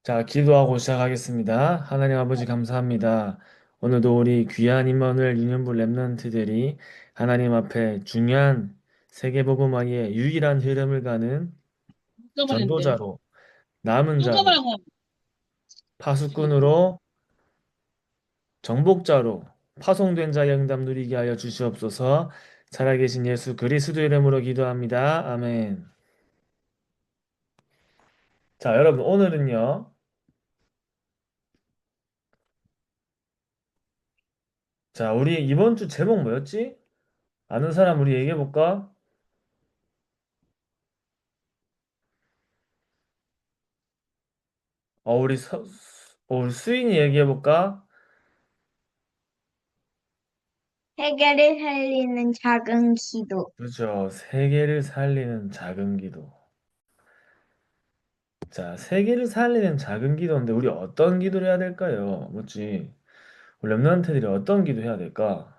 자, 기도하고 시작하겠습니다. 하나님 아버지 감사합니다. 오늘도 우리 귀한 임원을 유년부 랩런트들이 하나님 앞에 중요한 세계복음화의 유일한 흐름을 가는 죽어버렸는데. 전도자로, 남은 자로, 죽어버려. 파수꾼으로, 정복자로, 파송된 자의 응답 누리게 하여 주시옵소서. 살아계신 예수 그리스도 이름으로 기도합니다. 아멘. 자, 여러분 오늘은요. 자, 우리 이번 주 제목 뭐였지? 아는 사람 우리 얘기해 볼까? 우리 수인이 얘기해 볼까? 세계를 살리는 작은 기도. 그죠. 세계를 살리는 작은 기도. 자, 세계를 살리는 작은 기도인데 우리 어떤 기도를 해야 될까요? 뭐지? 우리 랩런트들이 어떤 기도 해야 될까?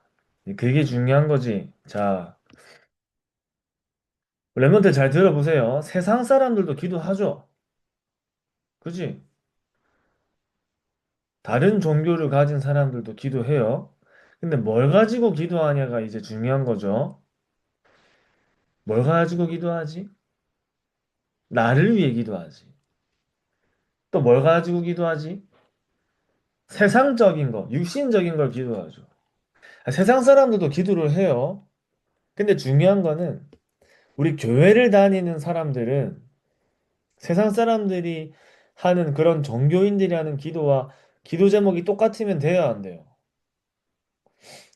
그게 중요한 거지. 자, 랩런트 잘 들어보세요. 세상 사람들도 기도하죠. 그지? 다른 종교를 가진 사람들도 기도해요. 근데 뭘 가지고 기도하냐가 이제 중요한 거죠. 뭘 가지고 기도하지? 나를 위해 기도하지. 또 뭘 가지고 기도하지? 세상적인 거, 육신적인 걸 기도하죠. 세상 사람들도 기도를 해요. 근데 중요한 거는 우리 교회를 다니는 사람들은 세상 사람들이 하는 그런 종교인들이 하는 기도와 기도 제목이 똑같으면 돼야 안 돼요.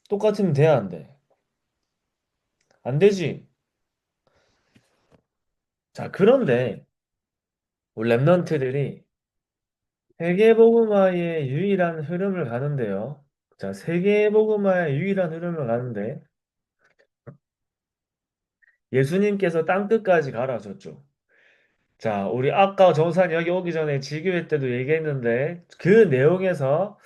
똑같으면 돼야 안 돼. 안 되지. 자, 그런데 우리 랩런트들이 세계복음화의 유일한 흐름을 가는데요. 자, 세계복음화의 유일한 흐름을 가는데 예수님께서 땅끝까지 가라셨죠. 자, 우리 아까 정산 여기 오기 전에 지교회 때도 얘기했는데 그 내용에서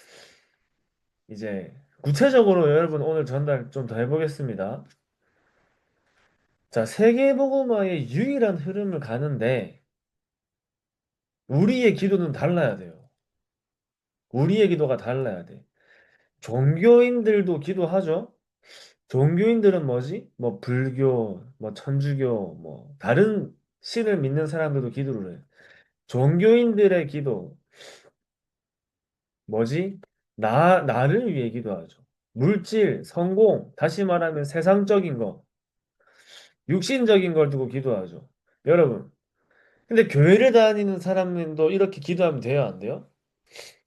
이제 구체적으로 여러분 오늘 전달 좀 더 해보겠습니다. 자, 세계복음화의 유일한 흐름을 가는데 우리의 기도는 달라야 돼요. 우리의 기도가 달라야 돼. 종교인들도 기도하죠? 종교인들은 뭐지? 뭐 불교, 뭐 천주교, 뭐 다른 신을 믿는 사람들도 기도를 해. 종교인들의 기도, 뭐지? 나를 위해 기도하죠. 물질, 성공, 다시 말하면 세상적인 거, 육신적인 걸 두고 기도하죠. 여러분, 근데 교회를 다니는 사람들도 이렇게 기도하면 돼요, 안 돼요?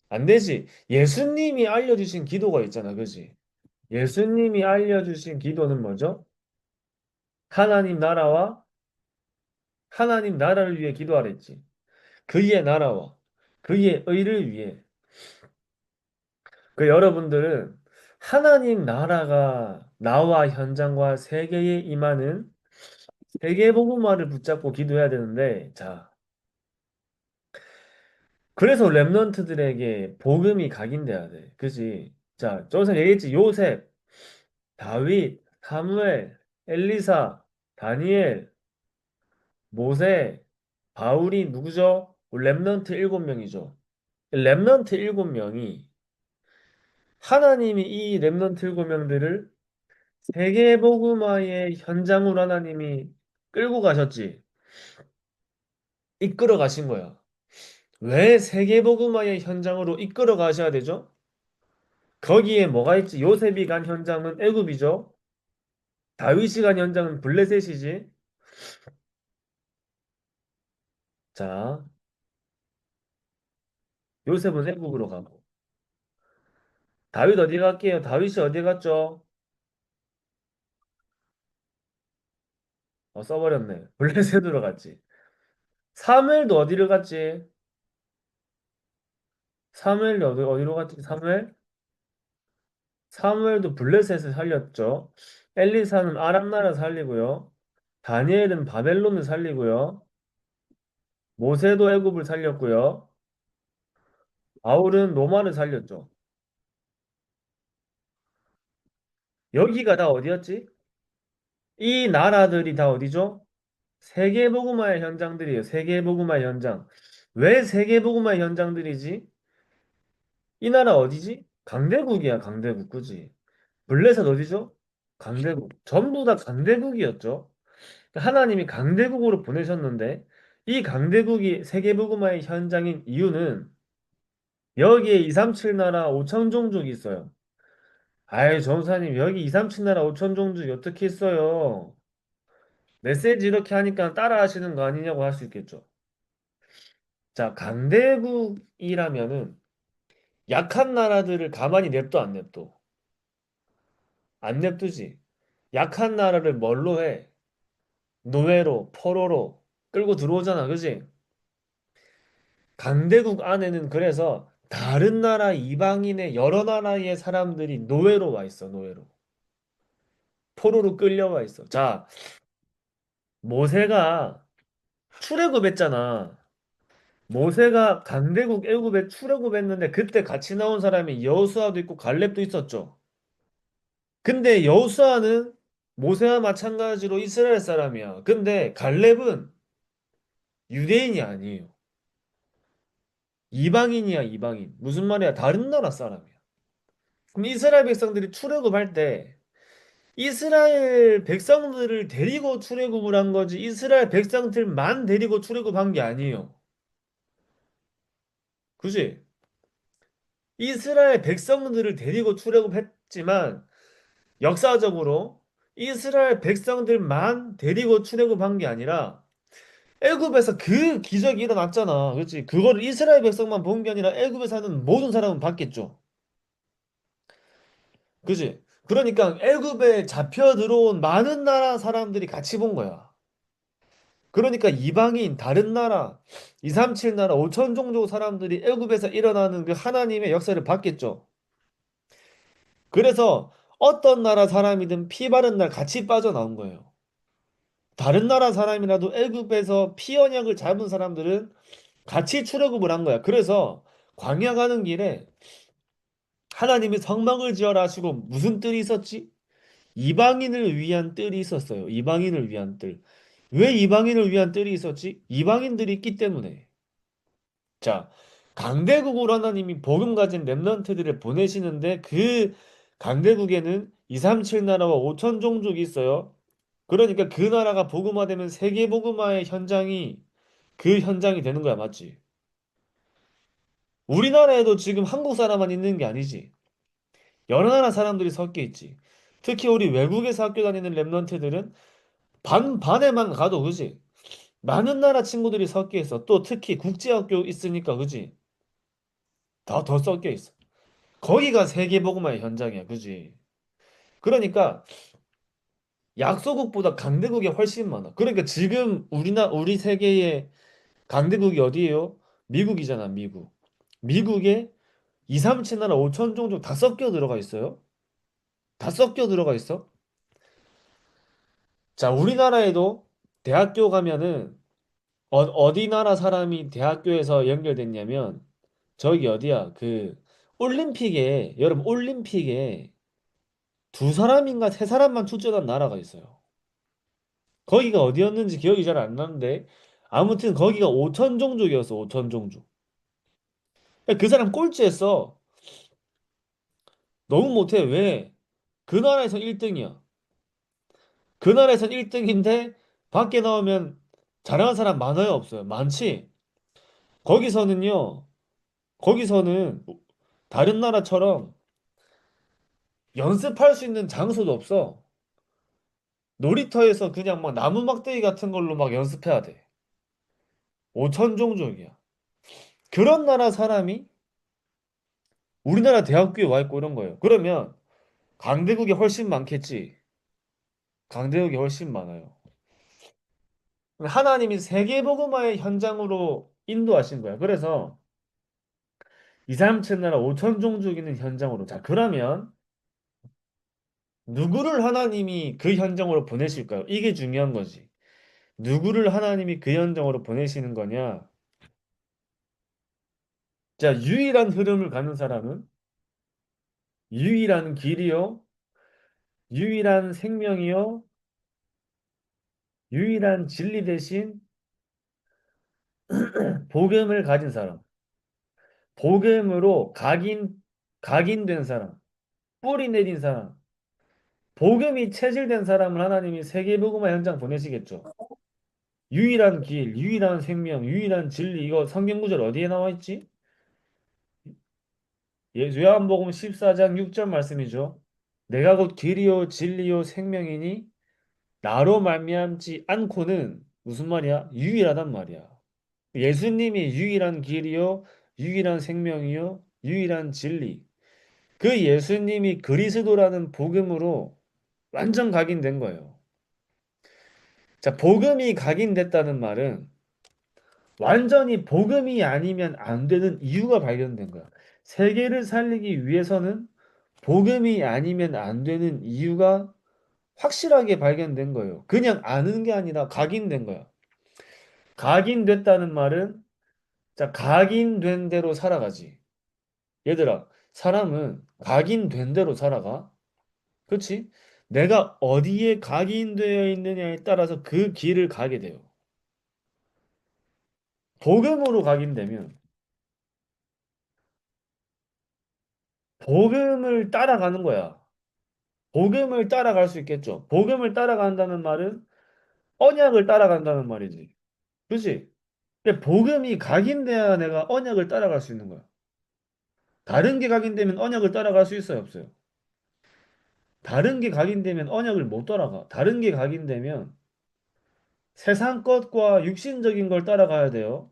안 되지. 예수님이 알려주신 기도가 있잖아, 그지? 예수님이 알려주신 기도는 뭐죠? 하나님 나라와 하나님 나라를 위해 기도하랬지. 그의 나라와 그의 의를 위해. 그 여러분들은 하나님 나라가 나와 현장과 세계에 임하는 세계복음화를 붙잡고 기도해야 되는데, 자, 그래서 랩런트들에게 복음이 각인돼야 돼. 그지? 자, 저기서 얘기했지. 요셉, 다윗, 사무엘, 엘리사, 다니엘, 모세, 바울이 누구죠? 랩런트 7명이죠. 랩런트 7명이 하나님이 이 랩런트 7명들을 세계복음화의 현장으로 하나님이 끌고 가셨지. 이끌어 가신 거야. 왜 세계복음화의 현장으로 이끌어 가셔야 되죠? 거기에 뭐가 있지? 요셉이 간 현장은 애굽이죠. 다윗이 간 현장은 블레셋이지. 자, 요셉은 애굽으로 가고. 다윗 어디 갈게요? 다윗이 어디 갔죠? 써버렸네. 블레셋으로 갔지. 사무엘도 어디를 갔지? 사무엘도 어디로 갔지? 사무엘도 블레셋을 살렸죠. 엘리사는 아람 나라 살리고요. 다니엘은 바벨론을 살리고요. 모세도 애굽을 살렸고요. 바울은 로마를 살렸죠. 여기가 다 어디였지? 이 나라들이 다 어디죠? 세계복음화의 현장들이에요. 세계복음화의 현장. 왜 세계복음화의 현장들이지? 이 나라 어디지? 강대국이야, 강대국. 그지? 블레셋 어디죠? 강대국. 전부 다 강대국이었죠. 하나님이 강대국으로 보내셨는데 이 강대국이 세계복음화의 현장인 이유는 여기에 237 나라 5천 종족이 있어요. 아이, 전사님, 여기 237 나라 5천 종족이 어떻게 있어요? 메시지 이렇게 하니까 따라 하시는 거 아니냐고 할 수 있겠죠. 자, 강대국이라면은 약한 나라들을 가만히 냅둬, 안 냅둬? 안 냅두지. 약한 나라를 뭘로 해? 노예로, 포로로 끌고 들어오잖아. 그지? 강대국 안에는 그래서 다른 나라 이방인의 여러 나라의 사람들이 노예로 와 있어, 노예로. 포로로 끌려와 있어. 자, 모세가 출애굽했잖아. 모세가 강대국 애굽에 출애굽했는데 그때 같이 나온 사람이 여호수아도 있고 갈렙도 있었죠. 근데 여호수아는 모세와 마찬가지로 이스라엘 사람이야. 근데 갈렙은 유대인이 아니에요. 이방인이야, 이방인. 무슨 말이야? 다른 나라 사람이야. 그럼 이스라엘 백성들이 출애굽할 때 이스라엘 백성들을 데리고 출애굽을 한 거지 이스라엘 백성들만 데리고 출애굽한 게 아니에요. 그지? 이스라엘 백성들을 데리고 출애굽했지만 역사적으로 이스라엘 백성들만 데리고 출애굽한 게 아니라 애굽에서 그 기적이 일어났잖아. 그렇지? 그거를 이스라엘 백성만 본 게 아니라 애굽에 사는 모든 사람은 봤겠죠. 그지? 그러니까 애굽에 잡혀 들어온 많은 나라 사람들이 같이 본 거야. 그러니까 이방인 다른 나라 237 나라 5천 종족 사람들이 애굽에서 일어나는 그 하나님의 역사를 봤겠죠. 그래서 어떤 나라 사람이든 피 바른 날 같이 빠져나온 거예요. 다른 나라 사람이라도 애굽에서 피 언약을 잡은 사람들은 같이 출애굽을 한 거야. 그래서 광야 가는 길에 하나님이 성막을 지어라 하시고 무슨 뜰이 있었지? 이방인을 위한 뜰이 있었어요. 이방인을 위한 뜰. 왜 이방인을 위한 뜰이 있었지? 이방인들이 있기 때문에. 자, 강대국으로 하나님이 복음 가진 렘넌트들을 보내시는데 그 강대국에는 237 나라와 5천 종족이 있어요. 그러니까 그 나라가 복음화되면 세계 복음화의 현장이 그 현장이 되는 거야, 맞지? 우리나라에도 지금 한국 사람만 있는 게 아니지. 여러 나라 사람들이 섞여 있지. 특히 우리 외국에서 학교 다니는 렘넌트들은 반에만 가도 그지? 많은 나라 친구들이 섞여 있어. 또 특히 국제학교 있으니까 그지? 더 섞여 있어. 거기가 세계복음화의 현장이야, 그지? 그러니까 약소국보다 강대국이 훨씬 많아. 그러니까 지금 우리 세계의 강대국이 어디예요? 미국이잖아, 미국. 미국에 2, 3, 7 나라 5천 종족 다 섞여 들어가 있어요. 다 섞여 들어가 있어. 자, 우리나라에도 대학교 가면은 어디 나라 사람이 대학교에서 연결됐냐면 저기 어디야? 그 올림픽에 여러분 올림픽에 두 사람인가 세 사람만 출전한 나라가 있어요. 거기가 어디였는지 기억이 잘 안 나는데 아무튼 거기가 5천 종족이었어. 5천 종족. 그 사람 꼴찌했어. 너무 못해. 왜? 그 나라에서 1등이야. 그 나라에서 1등인데 밖에 나오면 잘하는 사람 많아요, 없어요? 많지. 거기서는요. 거기서는 다른 나라처럼 연습할 수 있는 장소도 없어. 놀이터에서 그냥 막 나무 막대기 같은 걸로 막 연습해야 돼. 5천 종족이야. 그런 나라 사람이 우리나라 대학교에 와 있고 이런 거예요. 그러면 강대국이 훨씬 많겠지. 강대국이 훨씬 많아요. 하나님이 세계복음화의 현장으로 인도하신 거야. 그래서 2, 3천 나라 5천 종족 있는 현장으로. 자, 그러면 누구를 하나님이 그 현장으로 보내실까요? 이게 중요한 거지. 누구를 하나님이 그 현장으로 보내시는 거냐? 자, 유일한 흐름을 가는 사람은 유일한 길이요, 유일한 생명이요, 유일한 진리 대신 복음을 가진 사람, 복음으로 각인된 사람, 뿌리 내린 사람, 복음이 체질된 사람을 하나님이 세계복음화 현장 보내시겠죠. 유일한 길, 유일한 생명, 유일한 진리, 이거 성경 구절 어디에 나와 있지? 요한복음 14장 6절 말씀이죠. 내가 곧 길이요 진리요 생명이니 나로 말미암지 않고는 무슨 말이야? 유일하단 말이야. 예수님이 유일한 길이요, 유일한 생명이요, 유일한 진리. 그 예수님이 그리스도라는 복음으로 완전 각인된 거예요. 자, 복음이 각인됐다는 말은 완전히 복음이 아니면 안 되는 이유가 발견된 거야. 세계를 살리기 위해서는 복음이 아니면 안 되는 이유가 확실하게 발견된 거예요. 그냥 아는 게 아니라 각인된 거야. 각인됐다는 말은 자, 각인된 대로 살아가지. 얘들아, 사람은 각인된 대로 살아가. 그렇지? 내가 어디에 각인되어 있느냐에 따라서 그 길을 가게 돼요. 복음으로 각인되면 복음을 따라가는 거야. 복음을 따라갈 수 있겠죠. 복음을 따라간다는 말은 언약을 따라간다는 말이지. 그렇지? 근데 복음이 각인돼야 내가 언약을 따라갈 수 있는 거야. 다른 게 각인되면 언약을 따라갈 수 있어요, 없어요? 다른 게 각인되면 언약을 못 따라가. 다른 게 각인되면 세상 것과 육신적인 걸 따라가야 돼요.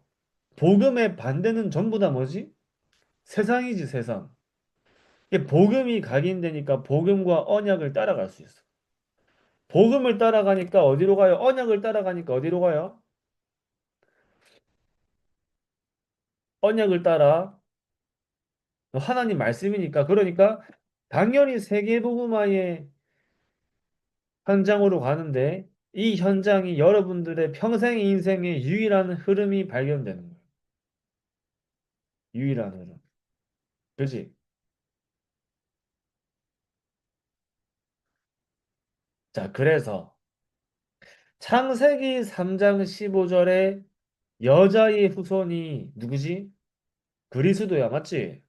복음의 반대는 전부 다 뭐지? 세상이지, 세상. 이게 복음이 각인되니까 복음과 언약을 따라갈 수 있어. 복음을 따라가니까 어디로 가요? 언약을 따라가니까 어디로 가요? 언약을 따라 하나님 말씀이니까 그러니까 당연히 세계복음화의 현장으로 가는데 이 현장이 여러분들의 평생 인생의 유일한 흐름이 발견되는 거예요. 유일한 흐름. 그지? 자, 그래서 창세기 3장 15절에 여자의 후손이 누구지? 그리스도야, 맞지?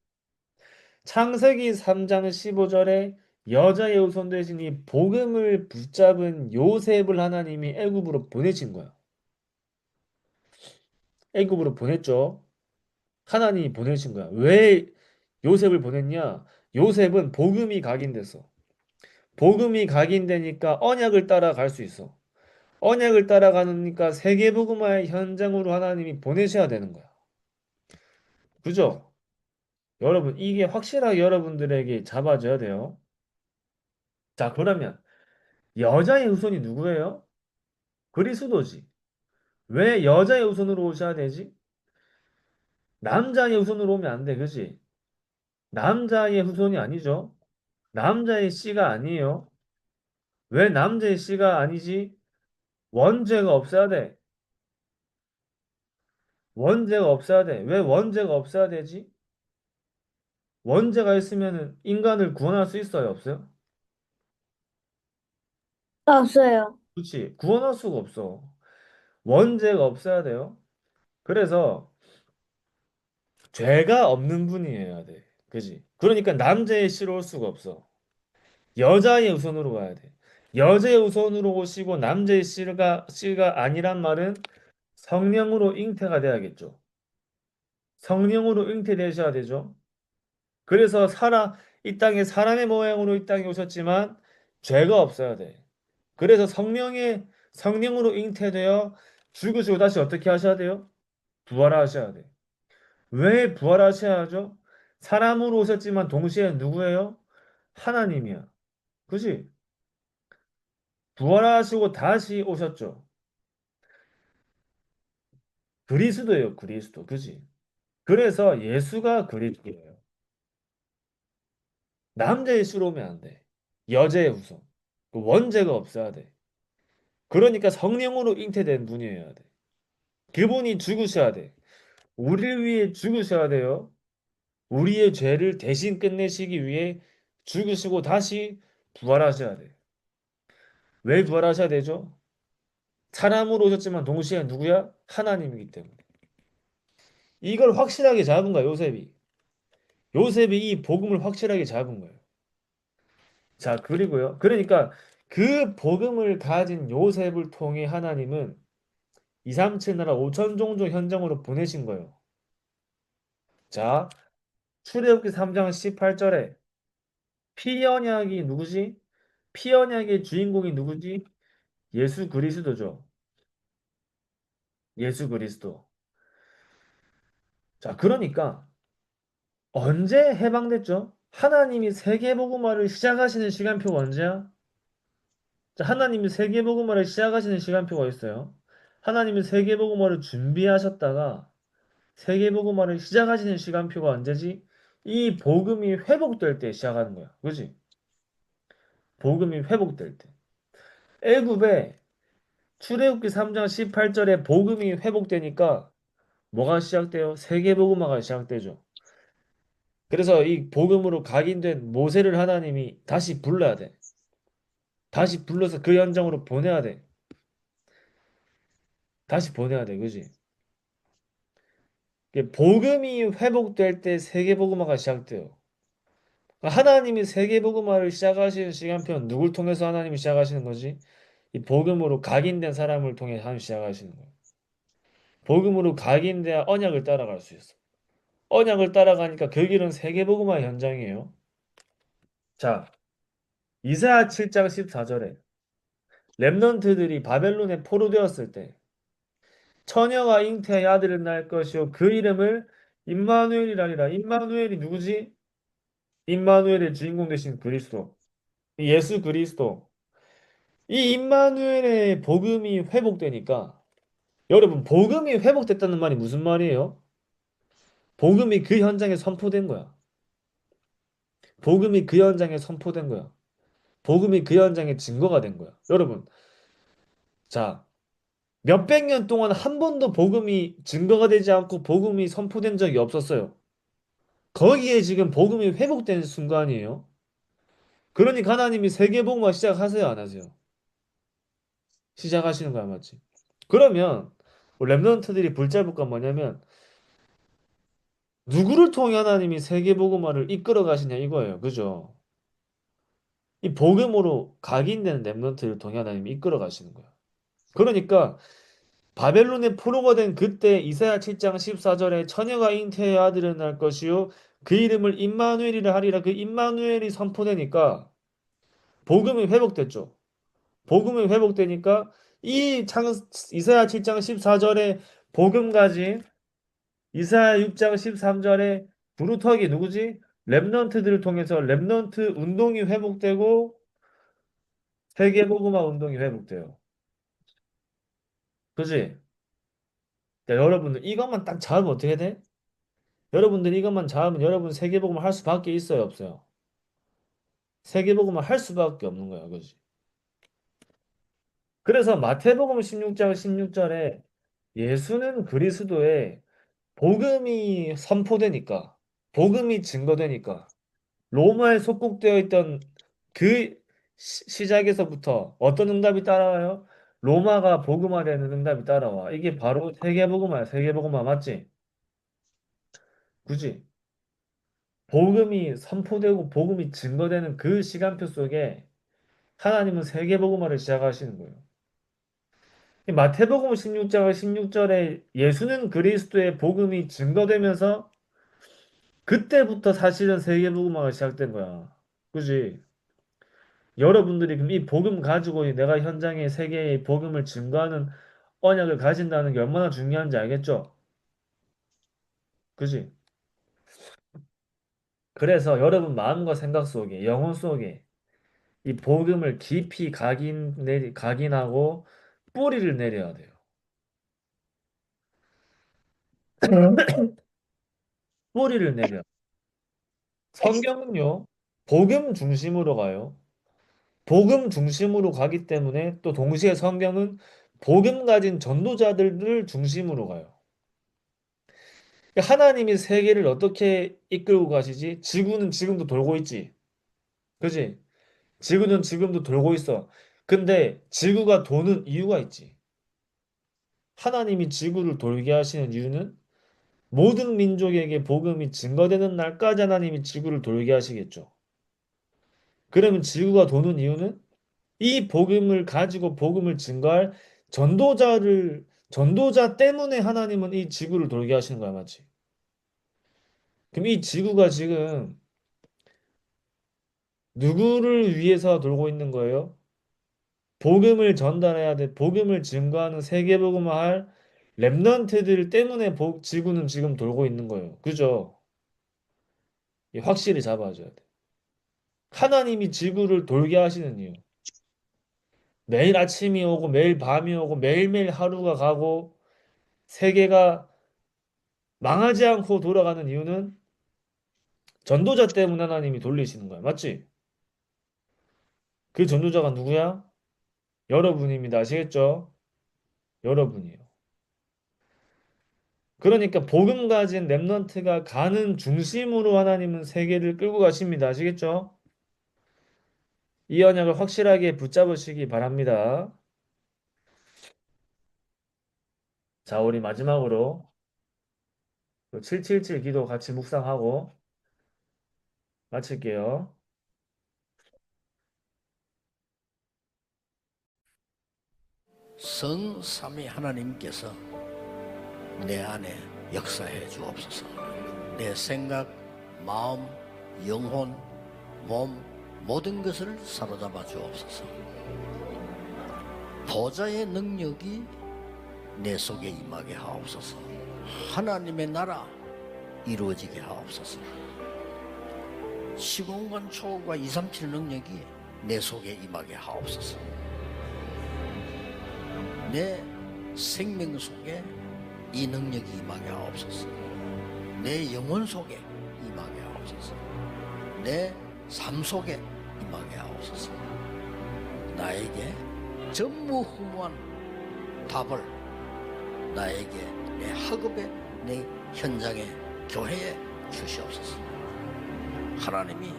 창세기 3장 15절에 여자의 후손 대신 이 복음을 붙잡은 요셉을 하나님이 애굽으로 보내신 거야. 애굽으로 보냈죠. 하나님이 보내신 거야. 왜 요셉을 보냈냐? 요셉은 복음이 각인됐어. 복음이 각인되니까 언약을 따라갈 수 있어. 언약을 따라가니까 세계복음화의 현장으로 하나님이 보내셔야 되는 거야. 그죠? 여러분, 이게 확실하게 여러분들에게 잡아줘야 돼요. 자, 그러면 여자의 후손이 누구예요? 그리스도지. 왜 여자의 후손으로 오셔야 되지? 남자의 후손으로 오면 안 돼, 그지? 남자의 후손이 아니죠. 남자의 씨가 아니에요. 왜 남자의 씨가 아니지? 원죄가 없어야 돼. 원죄가 없어야 돼. 왜 원죄가 없어야 되지? 원죄가 있으면 인간을 구원할 수 있어요, 없어요? 없어요. 그렇지. 구원할 수가 없어. 원죄가 없어야 돼요. 그래서 죄가 없는 분이어야 돼. 그지? 그러니까 남자의 씨로 올 수가 없어. 여자의 우선으로 가야 돼. 여자의 우선으로 오시고 남자의 씨가 아니란 말은 성령으로 잉태가 돼야겠죠. 성령으로 잉태되셔야 되죠. 그래서 이 땅에 사람의 모양으로 이 땅에 오셨지만 죄가 없어야 돼. 그래서 성령으로 잉태되어 죽으시고 다시 어떻게 하셔야 돼요? 부활하셔야 돼. 왜 부활하셔야 하죠? 사람으로 오셨지만 동시에 누구예요? 하나님이야. 그지? 부활하시고 다시 오셨죠. 그리스도예요, 그리스도. 그지? 그래서 예수가 그리스도예요. 남자의 씨로 오면 안 돼. 여자의 후손. 그 원죄가 없어야 돼. 그러니까 성령으로 잉태된 분이어야 돼. 그분이 죽으셔야 돼. 우리를 위해 죽으셔야 돼요. 우리의 죄를 대신 끝내시기 위해 죽으시고 다시 부활하셔야 돼. 왜 부활하셔야 되죠? 사람으로 오셨지만 동시에 누구야? 하나님이기 때문에. 이걸 확실하게 잡은 거야, 요셉이. 요셉이 이 복음을 확실하게 잡은 거예요. 자, 그리고요. 그러니까 그 복음을 가진 요셉을 통해 하나님은 237 나라 5천 종족 현장으로 보내신 거예요. 자, 출애굽기 3장 18절에 피언약이 누구지? 피언약의 주인공이 누구지? 예수 그리스도죠. 예수 그리스도. 자, 그러니까 언제 해방됐죠? 하나님이 세계복음화를 시작하시는 시간표가 언제야? 자, 하나님이 세계복음화를 시작하시는 시간표가 있어요. 하나님이 세계복음화를 준비하셨다가 세계복음화를 시작하시는 시간표가 언제지? 이 복음이 회복될 때 시작하는 거야. 그지? 복음이 회복될 때. 애굽에 출애굽기 3장 18절에 복음이 회복되니까 뭐가 시작돼요? 세계복음화가 시작되죠. 그래서 이 복음으로 각인된 모세를 하나님이 다시 불러야 돼. 다시 불러서 그 현장으로 보내야 돼. 다시 보내야 돼. 그지? 이게 복음이 회복될 때 세계복음화가 시작돼요. 하나님이 세계복음화를 시작하시는 시간표는 누굴 통해서 하나님이 시작하시는 거지? 이 복음으로 각인된 사람을 통해 하나님 시작하시는 거예요. 복음으로 각인돼야 언약을 따라갈 수 있어. 언약을 따라가니까 그 길은 세계복음화 현장이에요. 자, 이사야 7장 14절에 렘넌트들이 바벨론에 포로되었을 때 처녀가 잉태의 아들을 낳을 것이요 그 이름을 임마누엘이라니라. 임마누엘이 누구지? 임마누엘의 주인공 되신 그리스도. 예수 그리스도. 이 임마누엘의 복음이 회복되니까 여러분 복음이 회복됐다는 말이 무슨 말이에요? 복음이 그 현장에 선포된 거야. 복음이 그 현장에 선포된 거야. 복음이 그 현장에 증거가 된 거야. 여러분, 자, 몇백 년 동안 한 번도 복음이 증거가 되지 않고 복음이 선포된 적이 없었어요. 거기에 지금 복음이 회복된 순간이에요. 그러니까 하나님이 세계복음화 시작하세요, 안 하세요? 시작하시는 거야, 맞지? 그러면 렘넌트들이 붙잡을 건 뭐냐면 누구를 통해 하나님이 세계복음화를 이끌어 가시냐 이거예요. 그죠? 이 복음으로 각인되는 렘넌트를 통해 하나님이 이끌어 가시는 거야. 그러니까 바벨론의 포로가 된 그때 이사야 7장 14절에 처녀가 잉태의 아들을 낳을 것이요 그 이름을 임마누엘이라 하리라. 그 임마누엘이 선포되니까 복음이 회복됐죠. 복음이 회복되니까 이사야 7장 14절에 복음 가진 이사야 6장 13절에 브루터기 누구지? 렘넌트들을 통해서 렘넌트 운동이 회복되고 세계복음화 운동이 회복돼요. 그지? 야, 여러분들 이것만 딱 잡으면 어떻게 돼? 여러분들 이것만 잡으면 여러분 세계복음을 할 수밖에 있어요, 없어요? 세계복음을 할 수밖에 없는 거야, 그지? 그래서 마태복음 16장 16절에 예수는 그리스도의 복음이 선포되니까, 복음이 증거되니까, 로마에 속국되어 있던 그 시작에서부터 어떤 응답이 따라와요? 로마가 복음화되는 응답이 따라와. 이게 바로 세계복음화야, 세계복음화 맞지? 그지? 복음이 선포되고 복음이 증거되는 그 시간표 속에 하나님은 세계복음화를 시작하시는 거예요. 이 마태복음 16장 16절에 예수는 그리스도의 복음이 증거되면서 그때부터 사실은 세계복음화가 시작된 거야. 그지? 여러분들이 그럼 이 복음 가지고 내가 현장에 세계의 복음을 증거하는 언약을 가진다는 게 얼마나 중요한지 알겠죠? 그지? 그래서 여러분 마음과 생각 속에, 영혼 속에 이 복음을 깊이 각인하고 뿌리를 내려야 돼요. 뿌리를 내려. 성경은요, 복음 중심으로 가요. 복음 중심으로 가기 때문에 또 동시에 성경은 복음 가진 전도자들을 중심으로 가요. 하나님이 세계를 어떻게 이끌고 가시지? 지구는 지금도 돌고 있지. 그지? 지구는 지금도 돌고 있어. 근데 지구가 도는 이유가 있지. 하나님이 지구를 돌게 하시는 이유는 모든 민족에게 복음이 증거되는 날까지 하나님이 지구를 돌게 하시겠죠. 그러면 지구가 도는 이유는 이 복음을 가지고 복음을 증거할 전도자 때문에 하나님은 이 지구를 돌게 하시는 거야, 맞지? 그럼 이 지구가 지금 누구를 위해서 돌고 있는 거예요? 복음을 전달해야 돼. 복음을 증거하는 세계복음화할 렘넌트들 때문에 지구는 지금 돌고 있는 거예요. 그죠? 이 확실히 잡아줘야 돼. 하나님이 지구를 돌게 하시는 이유. 매일 아침이 오고 매일 밤이 오고 매일매일 하루가 가고 세계가 망하지 않고 돌아가는 이유는 전도자 때문에 하나님이 돌리시는 거야. 맞지? 그 전도자가 누구야? 여러분입니다. 아시겠죠? 여러분이에요. 그러니까 복음 가진 렘넌트가 가는 중심으로 하나님은 세계를 끌고 가십니다. 아시겠죠? 이 언약을 확실하게 붙잡으시기 바랍니다. 자, 우리 마지막으로 777 기도 같이 묵상하고 마칠게요. 성삼위 하나님께서 내 안에 역사해 주옵소서. 내 생각, 마음, 영혼, 몸 모든 것을 사로잡아 주옵소서. 보좌의 능력이 내 속에 임하게 하옵소서. 하나님의 나라 이루어지게 하옵소서. 시공간 초월과 237 능력이 내 속에 임하게 하옵소서. 내 생명 속에 이 능력이 임하게 하옵소서. 내 영혼 속에 임하게 하옵소서. 내 삶 속에 임하게 하옵소서. 나에게 전무후무한 답을 나에게 내 학업에 내 현장에 교회에 주시옵소서. 하나님이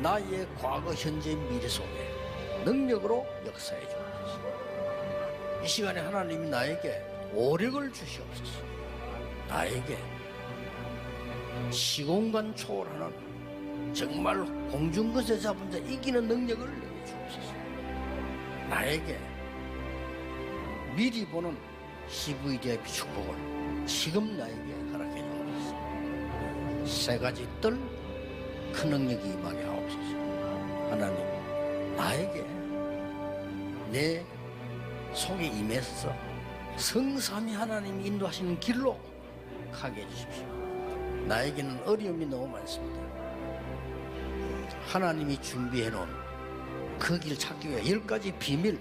나의 과거 현재 미래 속에 능력으로 역사해 주옵소서. 이 시간에 하나님이 나에게 오력을 주시옵소서. 나에게 시공간 초월하는 정말 공중것에 잡은 자 이기는 능력을 내게 주옵소서. 나에게 미리 보는 CVDIP 축복을 지금 나에게 허락해 주옵소서. 세 가지 뜰 큰 능력이 임하게 하옵소서. 하나님 나에게 내 속에 임해서 성삼위 하나님이 인도하시는 길로 가게 해주십시오. 나에게는 어려움이 너무 많습니다. 하나님이 준비해 놓은 그 길 찾기 위해 10가지 비밀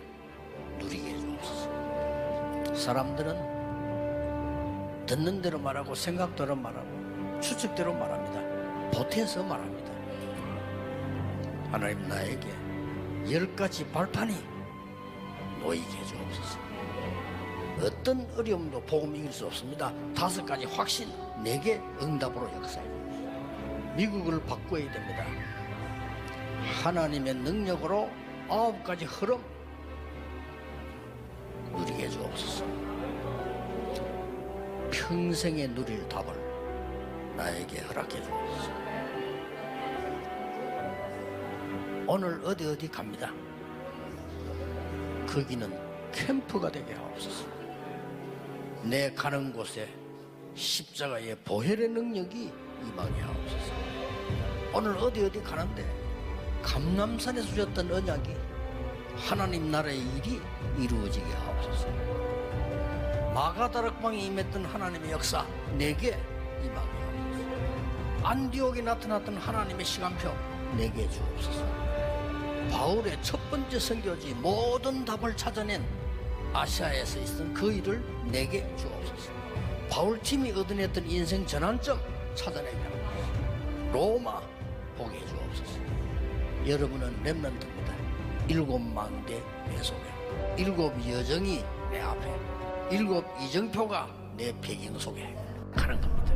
누리게 해주옵소서. 사람들은 듣는 대로 말하고 생각대로 말하고 추측대로 말합니다. 보태서 말합니다. 하나님 나에게 10가지 발판이 놓이게 해주옵소서. 어떤 어려움도 복음 이길 수 없습니다. 5가지 확신 내게 응답으로 역사해 주옵소서. 미국을 바꿔야 됩니다. 하나님의 능력으로 9가지 흐름 누리게 해주옵소서. 평생에 누릴 답을 나에게 허락해 주옵소서. 오늘 어디 갑니다. 거기는 캠프가 되게 하옵소서. 내 가는 곳에 십자가의 보혈의 능력이 임하게 하옵소서. 오늘 어디 가는데 감람산에서 주셨던 언약이 하나님 나라의 일이 이루어지게 하옵소서. 마가다락방에 임했던 하나님의 역사 내게 임하게 하옵소서. 안디옥에 나타났던 하나님의 시간표 내게 주옵소서. 바울의 첫 번째 선교지 모든 답을 찾아낸 아시아에서 있었던 그 일을 내게 주옵소서. 바울팀이 얻어냈던 인생 전환점 찾아내게 하옵소서. 로마 보게 해주옵소서. 여러분은 렘넌트입니다. 7망대 내 속에 7 여정이 내 앞에 7 이정표가 내 배경 속에 가는 겁니다.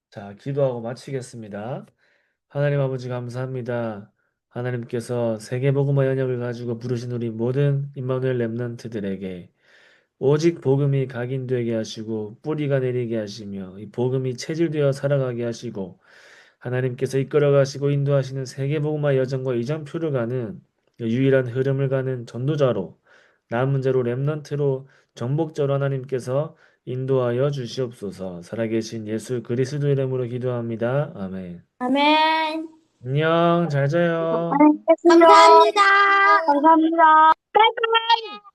자, 기도하고 마치겠습니다. 하나님 아버지 감사합니다. 하나님께서 세계복음화 연약을 가지고 부르신 우리 모든 임마누엘 렘넌트들에게 오직 복음이 각인되게 하시고 뿌리가 내리게 하시며 이 복음이 체질되어 살아가게 하시고 하나님께서 이끌어 가시고 인도하시는 세계복음화 여정과 이정표를 가는 유일한 흐름을 가는 전도자로 남은 자로 렘넌트로 정복자로 하나님께서 인도하여 주시옵소서. 살아계신 예수 그리스도 이름으로 기도합니다. 아멘. 아멘. 안녕, 잘 자요. 감사합니다. 감사합니다. 바이바이.